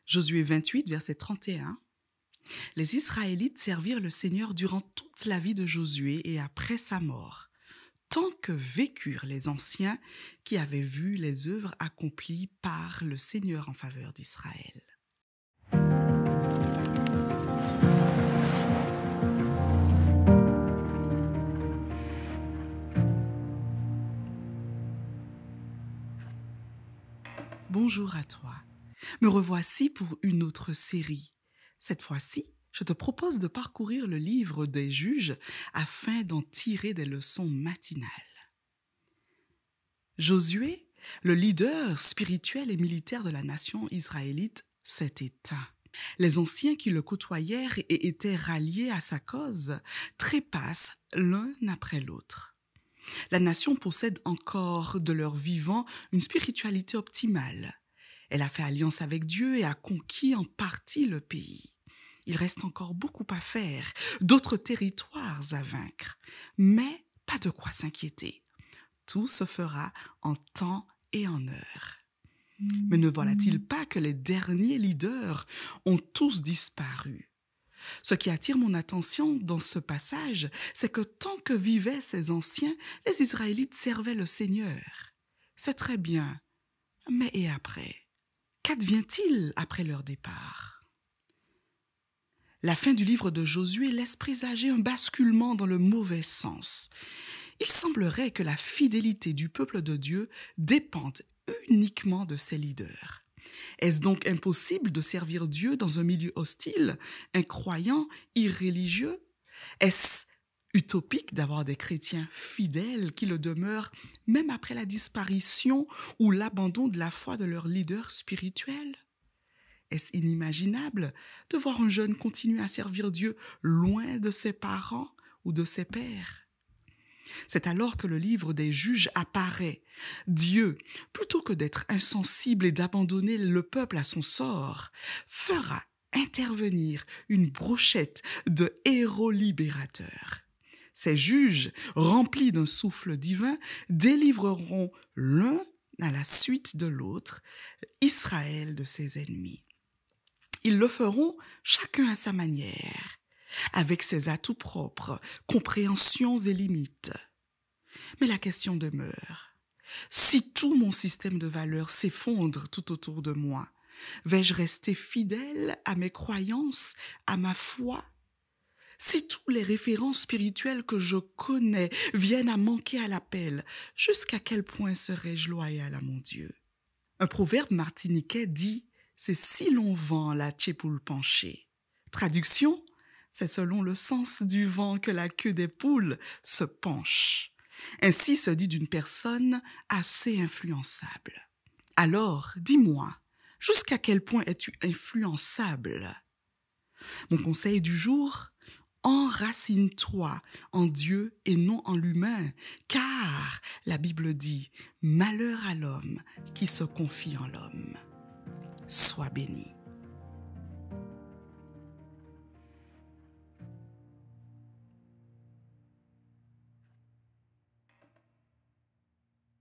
Josué 28, verset 31. Les Israélites servirent le Seigneur durant toute la vie de Josué et après sa mort, tant que vécurent les anciens qui avaient vu les œuvres accomplies par le Seigneur en faveur d'Israël. Bonjour à toi. Me revoici pour une autre série. Cette fois-ci, je te propose de parcourir le livre des Juges afin d'en tirer des leçons matinales. Josué, le leader spirituel et militaire de la nation israélite, s'est éteint. Les anciens qui le côtoyèrent et étaient ralliés à sa cause trépassent l'un après l'autre. La nation possède encore de leur vivant une spiritualité optimale. Elle a fait alliance avec Dieu et a conquis en partie le pays. Il reste encore beaucoup à faire, d'autres territoires à vaincre, mais pas de quoi s'inquiéter. Tout se fera en temps et en heure. Mais ne voilà-t-il pas que les derniers leaders ont tous disparu? Ce qui attire mon attention dans ce passage, c'est que tant que vivaient ces anciens, les Israélites servaient le Seigneur. C'est très bien, mais et après? Qu'advient-il après leur départ? La fin du livre de Josué laisse présager un basculement dans le mauvais sens. Il semblerait que la fidélité du peuple de Dieu dépende uniquement de ses leaders. Est-ce donc impossible de servir Dieu dans un milieu hostile, incroyant, irréligieux? Est-ce utopique d'avoir des chrétiens fidèles qui le demeurent même après la disparition ou l'abandon de la foi de leur leader spirituel? Est-ce inimaginable de voir un jeune continuer à servir Dieu loin de ses parents ou de ses pères? C'est alors que le livre des Juges apparaît. Dieu, plutôt que d'être insensible et d'abandonner le peuple à son sort, fera intervenir une brochette de héros libérateurs. Ces juges, remplis d'un souffle divin, délivreront l'un à la suite de l'autre Israël de ses ennemis. Ils le feront chacun à sa manière, avec ses atouts propres, compréhensions et limites. Mais la question demeure. Si tout mon système de valeurs s'effondre tout autour de moi, vais-je rester fidèle à mes croyances, à ma foi? Si tous les référents spirituels que je connais viennent à manquer à l'appel, jusqu'à quel point serai-je loyal à mon Dieu? Un proverbe martiniquais dit « c'est si l'on vent la tchépoule penchée ». Traduction, c'est selon le sens du vent que la queue des poules se penche. Ainsi se dit d'une personne assez influençable. Alors, dis-moi, jusqu'à quel point es-tu influençable? Mon conseil du jour, enracine-toi en Dieu et non en l'humain, car la Bible dit « Malheur à l'homme qui se confie en l'homme ». Sois béni.